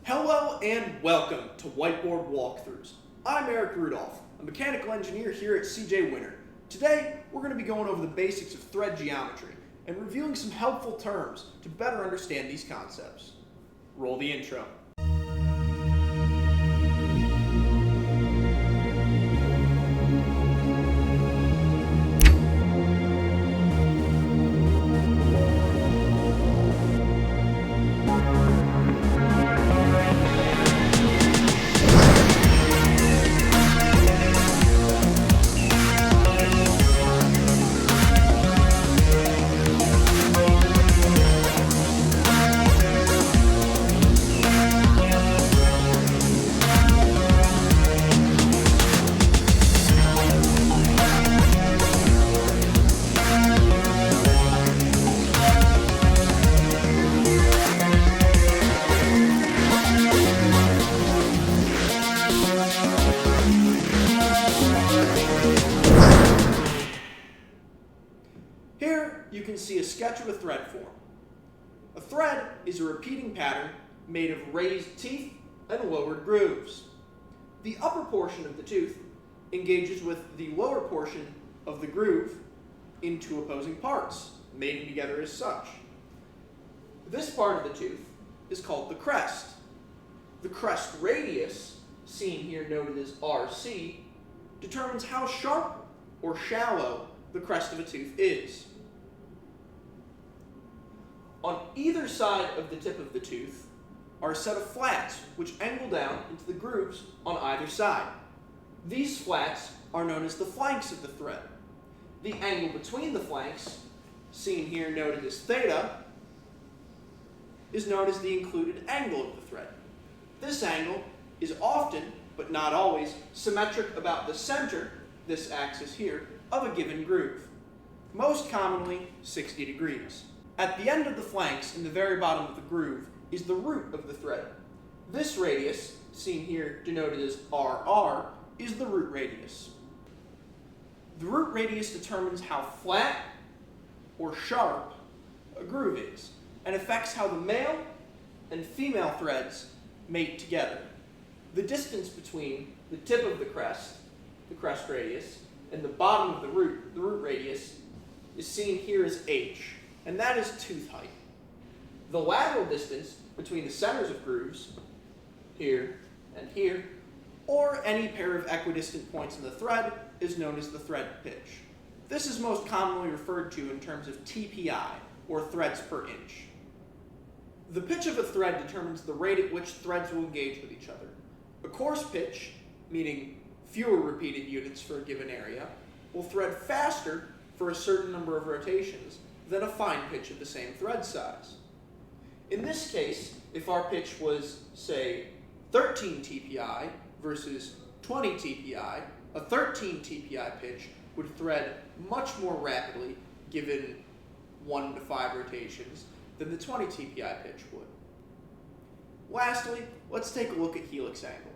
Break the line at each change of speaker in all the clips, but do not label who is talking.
Hello and welcome to Whiteboard Walkthroughs. I'm Erich Rudolph, a mechanical engineer here at CJ Winter. Today, we're going to be going over the basics of thread geometry and reviewing some helpful terms to better understand these concepts. Roll the intro. Here you can see a sketch of a thread form. A thread is a repeating pattern made of raised teeth and lowered grooves. The upper portion of the tooth engages with the lower portion of the groove in two opposing parts, mating together as such. This part of the tooth is called the crest. The crest radius, seen here noted as RC, determines how sharp or shallow the crest of a tooth is. On either side of the tip of the tooth are a set of flats which angle down into the grooves on either side. These flats are known as the flanks of the thread. The angle between the flanks, seen here noted as theta, is known as the included angle of the thread. This angle is often, but not always, symmetric about the center, this axis here, of a given groove, most commonly 60 degrees. At the end of the flanks, in the very bottom of the groove, is the root of the thread. This radius, seen here denoted as RR, is the root radius. The root radius determines how flat or sharp a groove is, and affects how the male and female threads mate together. The distance between the tip of the crest radius, and the bottom of the root radius, is seen here as h, and that is tooth height. The lateral distance between the centers of grooves, here and here, or any pair of equidistant points in the thread, is known as the thread pitch. This is most commonly referred to in terms of TPI, or threads per inch. The pitch of a thread determines the rate at which threads will engage with each other. A coarse pitch, meaning fewer repeated units for a given area, will thread faster for a certain number of rotations than a fine pitch of the same thread size. In this case, if our pitch was, say, 13 TPI versus 20 TPI, a 13 TPI pitch would thread much more rapidly given 1 to 5 rotations than the 20 TPI pitch would. Lastly, let's take a look at helix angle.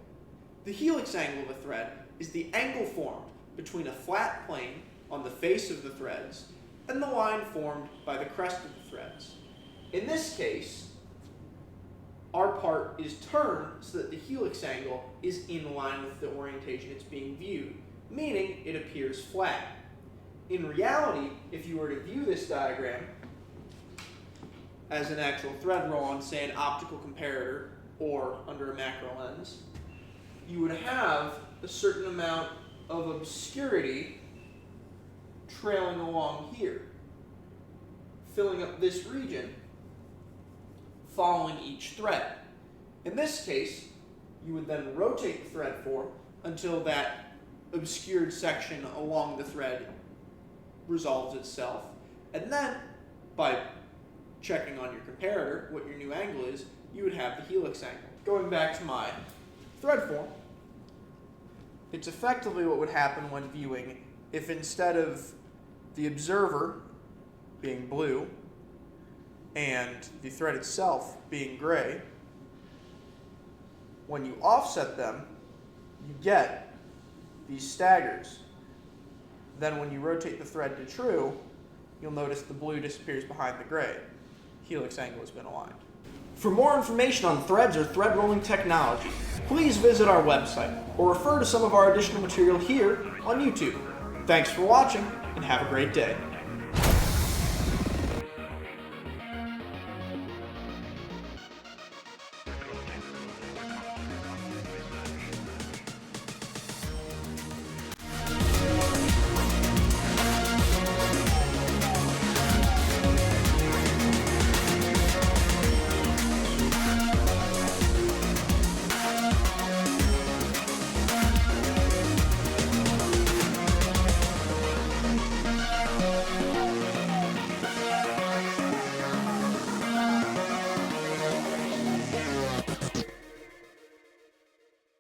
The helix angle of a thread is the angle formed between a flat plane on the face of the threads and the line formed by the crest of the threads. In this case, our part is turned so that the helix angle is in line with the orientation it's being viewed, meaning it appears flat. In reality, if you were to view this diagram as an actual thread roll on, say, an optical comparator or under a macro lens, you would have a certain amount of obscurity trailing along here, filling up this region, following each thread. In this case, you would then rotate the thread form until that obscured section along the thread resolves itself, and then, by checking on your comparator what your new angle is, you would have the helix angle. Going back to my thread form, it's effectively what would happen when viewing if instead of the observer being blue and the thread itself being gray, when you offset them, you get these staggers. Then when you rotate the thread to true, you'll notice the blue disappears behind the gray. Helix angle has been aligned. For more information on threads or thread rolling technology, please visit our website or refer to some of our additional material here on YouTube. Thanks for watching and have a great day.